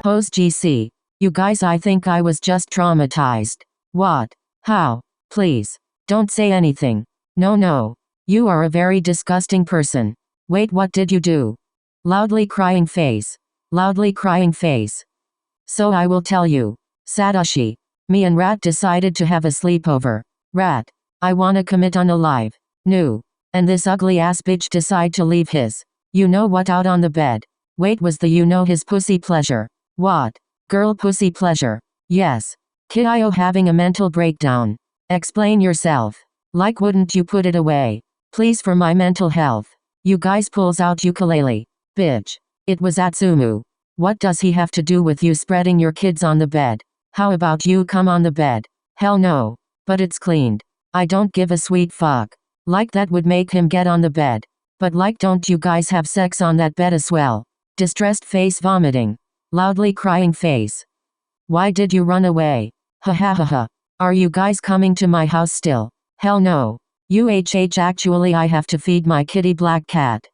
Pose GC. You guys, I think I was just traumatized. What? How? Please. Don't say anything. No. You are a very disgusting person. Wait, what did you do? Loudly crying face. So I will tell you. Satoshi. Me and Rat decided to have a sleepover. Rat. I wanna commit unalive. No. And this ugly ass bitch decide to leave his. You know what out on the bed. Wait, was the his pussy pleasure? What? Girl pussy pleasure. Yes. Kiddo having a mental breakdown. Explain yourself. Like, wouldn't you put it away? Please, for my mental health. You guys pulls out ukulele. Bitch. It was Atsumu. What does he have to do with you spreading your kids on the bed? How about you come on the bed? Hell no. But it's cleaned. I don't give a sweet fuck. Like, that would make him get on the bed. But like, don't you guys have sex on that bed as well? Distressed face vomiting. Loudly crying face. Why did you run away? Ha. Are you guys coming to my house still? Hell no. Actually I have to feed my kitty black cat.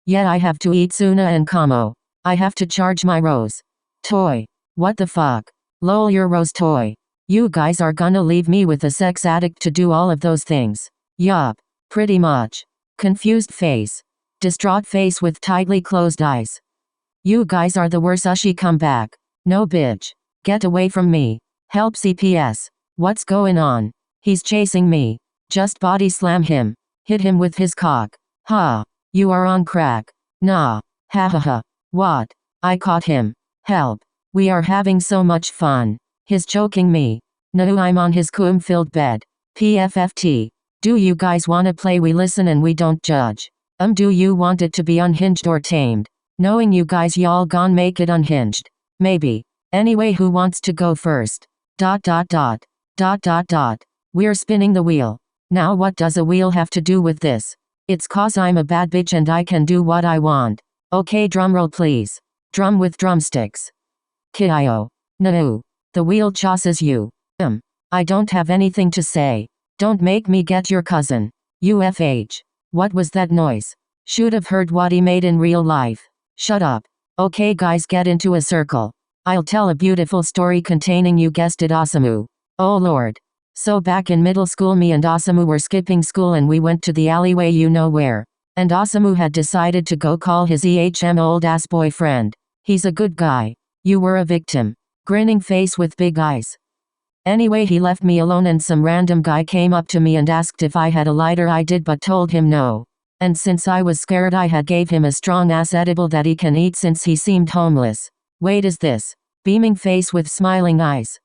Yeah, I have to eat Suna and Kamo. I have to charge my Rose toy. What the fuck? Lol, your Rose toy. You guys are gonna leave me with a sex addict to do all of those things. Yup. Pretty much. Confused face. Distraught face with tightly closed eyes. You guys are the worst. Ushi, come back. No bitch. Get away from me. Help CPS. What's going on? He's chasing me. Just body slam him. Hit him with his cock. Ha. You are on crack. Nah. Ha. What? I caught him. Help. We are having so much fun. He's choking me. No, I'm on his cum-filled bed. PFFT. Do you guys wanna play? We listen and we don't judge. Do you want it to be unhinged or tamed? Knowing you guys, y'all gon' make it unhinged. Maybe. Anyway, who wants to go first? ... We're spinning the wheel. Now what does a wheel have to do with this? It's 'cause I'm a bad bitch and I can do what I want. Okay, drumroll please. Drum with drumsticks. Kiddo. No. The wheel chases you. I don't have anything to say. Don't make me get your cousin. UFH. What was that noise? Should have heard what he made in real life. Shut up. Okay guys, get into a circle. I'll tell a beautiful story containing, you guessed it, Osamu. Oh lord. So back in middle school, me and Osamu were skipping school and we went to the alleyway you know where. And Osamu had decided to go call his old ass boyfriend. He's a good guy. You were a victim. Grinning face with big eyes. Anyway, he left me alone and some random guy came up to me and asked if I had a lighter. I did, but told him no. And since I was scared, I had gave him a strong ass edible that he can eat since he seemed homeless. Wait, is this? Beaming face with smiling eyes.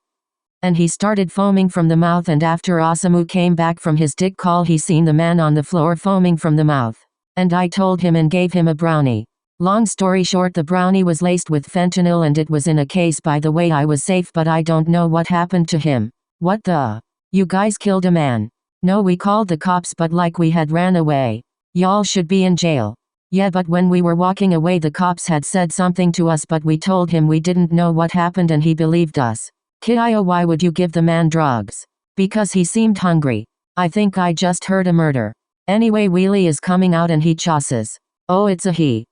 And he started foaming from the mouth, and after Osamu came back from his dick call, he seen the man on the floor foaming from the mouth. And I told him and gave him a brownie. Long story short, the brownie was laced with fentanyl and it was in a case. By the way, I was safe, but I don't know what happened to him. What the? You guys killed a man? No, we called the cops, but like we had ran away. Y'all should be in jail. Yeah, but when we were walking away, the cops had said something to us, but we told him we didn't know what happened and he believed us. Kiddo, why would you give the man drugs? Because he seemed hungry. I think I just heard a murder. Anyway, Wheelie is coming out and he chosses. Oh, it's a he.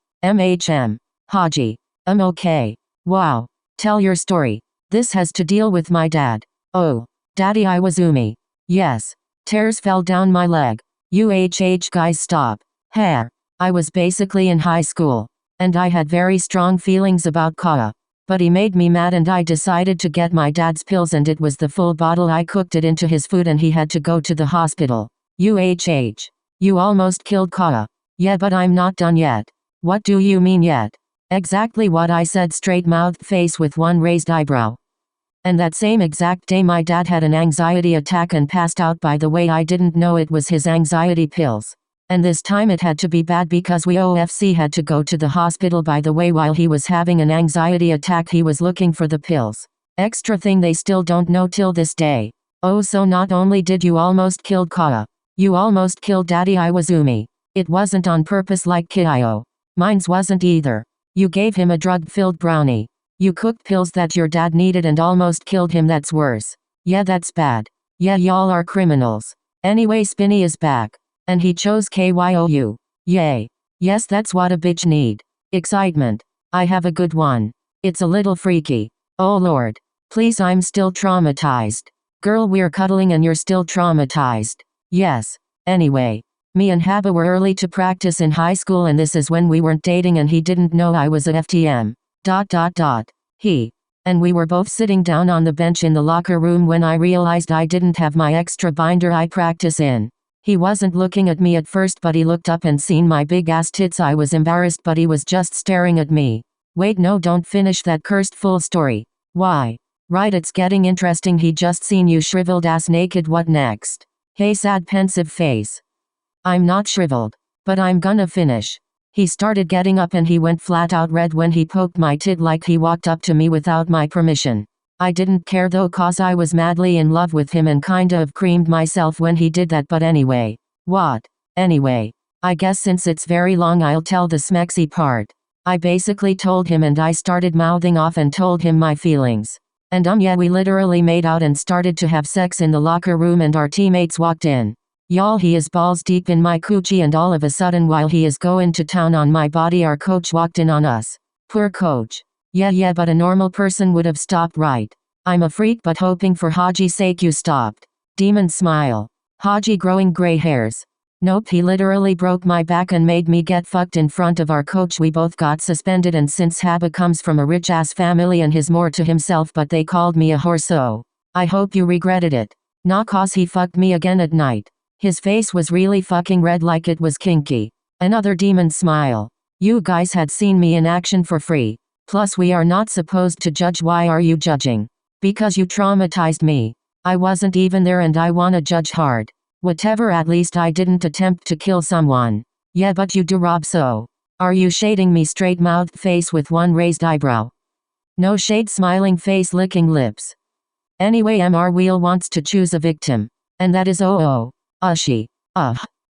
Haji. Okay. Wow. Tell your story. This has to deal with my dad. Oh. Daddy Iwazumi. Yes. Tears fell down my leg. Guys, stop. Hair. I was basically in high school. And I had very strong feelings about Kaa. But he made me mad and I decided to get my dad's pills, and it was the full bottle. I cooked it into his food and he had to go to the hospital. You almost killed Kaa. Yeah, but I'm not done yet. What do you mean yet? Exactly what I said, straight-mouthed face with one raised eyebrow. And that same exact day my dad had an anxiety attack and passed out. By the way, I didn't know it was his anxiety pills. And this time it had to be bad because we OFC had to go to the hospital. By the way, while he was having an anxiety attack, he was looking for the pills. Extra thing they still don't know till this day. Oh, so not only did you almost kill Kaa, you almost killed Daddy Iwazumi. It wasn't on purpose like Kiddo. Mine's wasn't either. You gave him a drug-filled brownie. You cooked pills that your dad needed and almost killed him. That's worse. Yeah, that's bad. Yeah, y'all are criminals. Anyway, Spinny is back. And he chose KYOU. Yay. Yes, that's what a bitch need. Excitement. I have a good one. It's a little freaky. Oh lord. Please, I'm still traumatized. Girl, we're cuddling and you're still traumatized. Yes. Anyway. Me and Haba were early to practice in high school, and this is when we weren't dating and he didn't know I was a FTM. He. And we were both sitting down on the bench in the locker room when I realized I didn't have my extra binder I practice in. He wasn't looking at me at first, but he looked up and seen my big ass tits. I was embarrassed, but he was just staring at me. Wait, no, don't finish that cursed full story. Why? Right, it's getting interesting. He just seen you shriveled ass naked. What next? Hey, sad pensive face. I'm not shriveled. But I'm gonna finish. He started getting up and he went flat out red when he poked my tit, like he walked up to me without my permission. I didn't care though, cause I was madly in love with him and kinda of creamed myself when he did that. But anyway. What? Anyway. I guess since it's very long I'll tell the smexy part. I basically told him and I started mouthing off and told him my feelings. And yeah, we literally made out and started to have sex in the locker room, and our teammates walked in. Y'all, he is balls deep in my coochie, and all of a sudden while he is going to town on my body, our coach walked in on us. Poor coach. Yeah, but a normal person would have stopped, right? I'm a freak, but hoping for Haji's sake you stopped. Demon smile. Haji growing gray hairs. Nope, he literally broke my back and made me get fucked in front of our coach. We both got suspended, and since Haba comes from a rich ass family and he's more to himself, but they called me a whore, so I hope you regretted it. Nah, cause he fucked me again at night. His face was really fucking red, like it was kinky. Another demon smile. You guys had seen me in action for free. Plus we are not supposed to judge. Why are you judging? Because you traumatized me. I wasn't even there and I wanna judge hard. Whatever, at least I didn't attempt to kill someone. Yeah, but you do, Rob, so are you shading me? Straight-mouthed face with one raised eyebrow. No shade, smiling face, licking lips. Anyway, MR Wheel wants to choose a victim. And that is Ushi.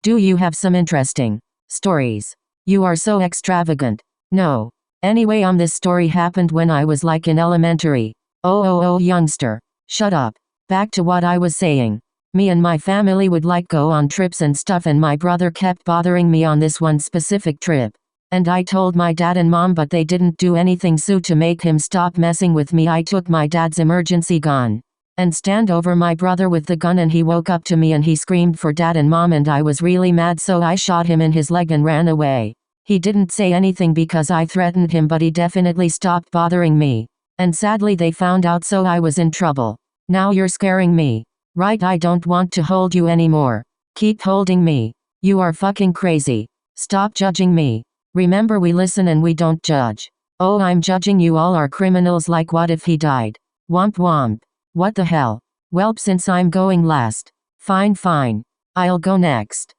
Do you have some interesting stories? You are so extravagant. No. Anyway, this story happened when I was like in elementary. Youngster. Shut up. Back to what I was saying. Me and my family would like go on trips and stuff, and my brother kept bothering me on this one specific trip. And I told my dad and mom, but they didn't do anything, so to make him stop messing with me I took my dad's emergency gun and stand over my brother with the gun, and he woke up to me and he screamed for dad and mom, and I was really mad, so I shot him in his leg and ran away. He didn't say anything because I threatened him, but he definitely stopped bothering me. And sadly they found out, so I was in trouble. Now you're scaring me. Right, I don't want to hold you anymore. Keep holding me. You are fucking crazy. Stop judging me. Remember, we listen and we don't judge. Oh, I'm judging. You all are criminals. Like, what if he died? Womp womp. What the hell? Welp, since I'm going last. Fine. I'll go next.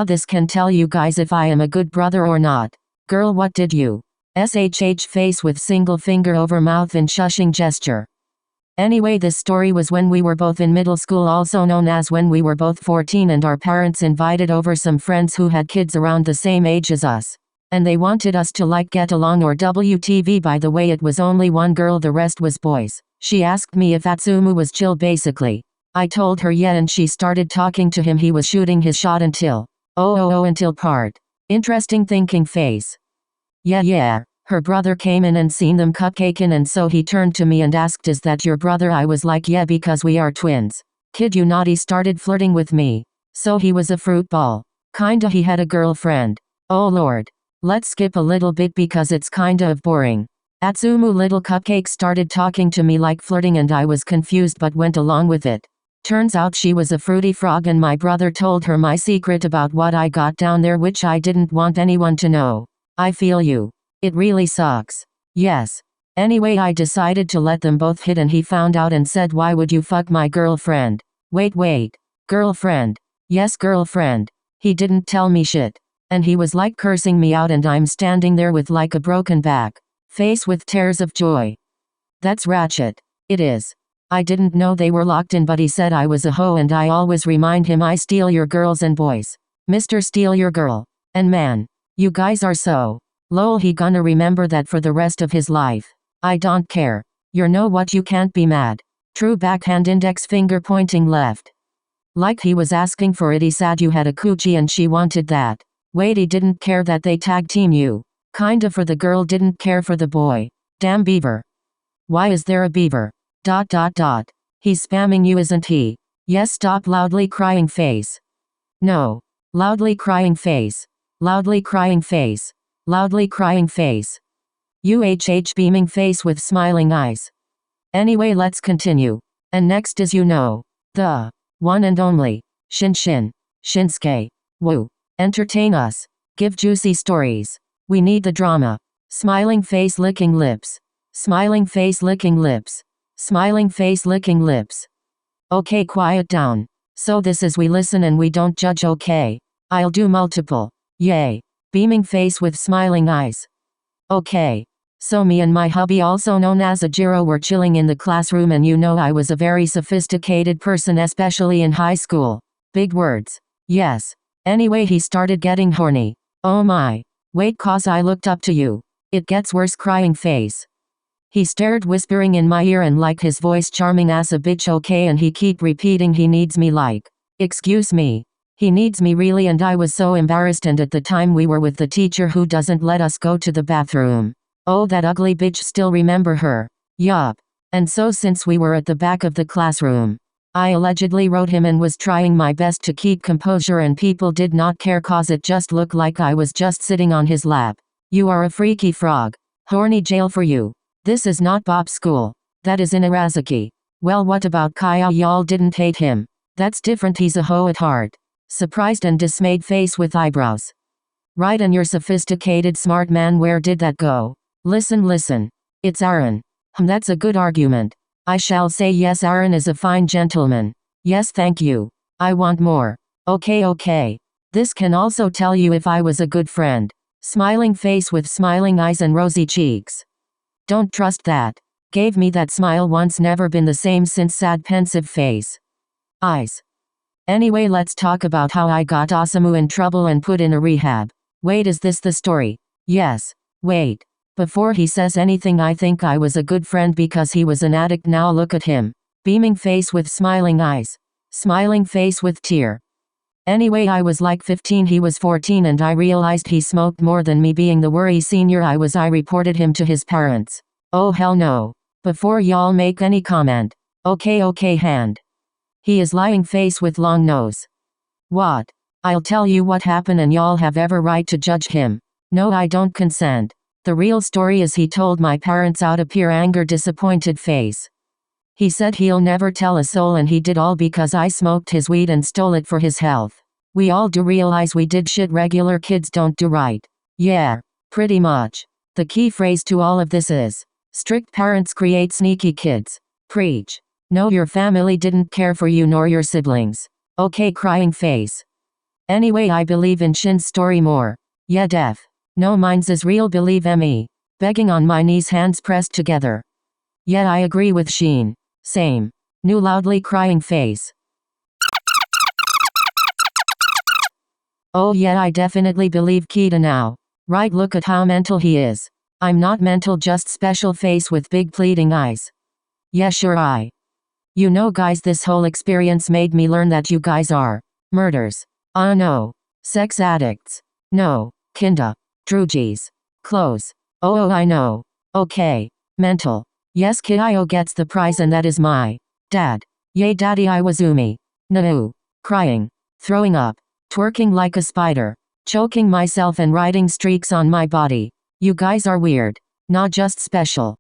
This can tell you guys if I am a good brother or not. Girl, what did you? SHH face with single finger over mouth in shushing gesture. Anyway, this story was when we were both in middle school, also known as when we were both 14, and our parents invited over some friends who had kids around the same age as us. And they wanted us to like get along, or WTV. By the way, it was only one girl, the rest was boys. She asked me if Atsumu was chill basically. I told her yeah, and she started talking to him. He was shooting his shot until until part. Interesting thinking face. Yeah. Her brother came in and seen them cupcaking, and so he turned to me and asked, is that your brother? I was like, yeah, because we are twins. Kid you not, he started flirting with me. So he was a fruit ball. Kinda, he had a girlfriend. Oh lord. Let's skip a little bit because it's kinda of boring. Atsumu little cupcake started talking to me like flirting, and I was confused but went along with it. Turns out she was a fruity frog, and my brother told her my secret about what I got down there, which I didn't want anyone to know. I feel you. It really sucks. Yes. Anyway, I decided to let them both hit, and he found out and said, why would you fuck my girlfriend? Wait. Girlfriend. Yes, girlfriend. He didn't tell me shit. And he was like cursing me out, and I'm standing there with like a broken back. Face with tears of joy. That's ratchet. It is. I didn't know they were locked in, but he said I was a hoe, and I always remind him I steal your girls and boys. Mr. Steal your girl. And man. You guys are so. Lol, he gonna remember that for the rest of his life. I don't care. You know what, you can't be mad. True, backhand, index finger pointing left. Like he was asking for it. He said you had a coochie and she wanted that. Wait, he didn't care that they tag team you. Kinda for the girl, didn't care for the boy. Damn beaver. Why is there a beaver? ... He's spamming you, isn't he? Yes, stop loudly crying face. No. Loudly crying face. Loudly crying face. Loudly crying face. Beaming face with smiling eyes. Anyway, let's continue. And next is the one and only Shinsuke. Woo. Entertain us. Give juicy stories. We need the drama. Smiling face licking lips. Smiling face licking lips. Smiling face licking lips. Okay, quiet down. So this is we listen and we don't judge, okay? I'll do multiple. Yay. Beaming face with smiling eyes. Okay. So me and my hubby, also known as Ajiro, were chilling in the classroom, and I was a very sophisticated person, especially in high school. Big words. Yes. Anyway, he started getting horny. Oh my. Wait, cause I looked up to you. It gets worse, crying face. He stared, whispering in my ear, and like his voice charming as a bitch, okay, and he keep repeating he needs me, like, excuse me. He needs me really, and I was so embarrassed, and at the time we were with the teacher who doesn't let us go to the bathroom. Oh, that ugly bitch, still remember her. Yup. And so since we were at the back of the classroom, I allegedly wrote him and was trying my best to keep composure, and people did not care cause it just looked like I was just sitting on his lap. You are a freaky frog. Horny jail for you. This is not Bob's school. That is in Arazaki. Well, what about Kaya? Y'all didn't hate him. That's different, he's a hoe at heart. Surprised and dismayed face with eyebrows. Right, and your sophisticated smart man, where did that go? Listen. It's Aaron. That's a good argument. I shall say yes, Aaron is a fine gentleman. Yes, thank you. I want more. Okay. This can also tell you if I was a good friend. Smiling face with smiling eyes and rosy cheeks. Don't trust that. Gave me that smile once, never been the same since, sad pensive face. Eyes. Anyway, let's talk about how I got Osamu in trouble and put in a rehab. Wait, is this the story? Yes. Wait. Before he says anything, I think I was a good friend because he was an addict. Now look at him. Beaming face with smiling eyes. Smiling face with tear. Anyway, I was like 15, he was 14, and I realized he smoked more than me. Being the worry senior I was, I reported him to his parents. Oh hell no. Before y'all make any comment. Okay, hand. He is lying face with long nose. What? I'll tell you what happened, and y'all have every right to judge him. No, I don't consent. The real story is he told my parents out of pure anger, disappointed face. He said he'll never tell a soul, and he did all because I smoked his weed and stole it for his health. We all do realize we did shit regular kids don't do, right? Yeah, pretty much. The key phrase to all of this is, strict parents create sneaky kids. Preach. No, your family didn't care for you nor your siblings. Okay, crying face. Anyway, I believe in Shin's story more. Yeah, def. No, mine's is real, believe me. Begging on my knees, hands pressed together. Yeah, I agree with Shin. Same. New loudly crying face. Oh yeah, I definitely believe Kita now. Right, look at how mental he is. I'm not mental, just special face with big pleading eyes. Yeah, sure, guys, this whole experience made me learn that you guys are murders. No. Sex addicts. No. Kinda. Droogies. Close. Oh, I know. Okay. Mental. Yes, Kyo gets the prize, and that is my dad. Yay, daddy Iwazumi. No. Crying. Throwing up. Twerking like a spider. Choking myself and riding streaks on my body. You guys are weird. Not just special.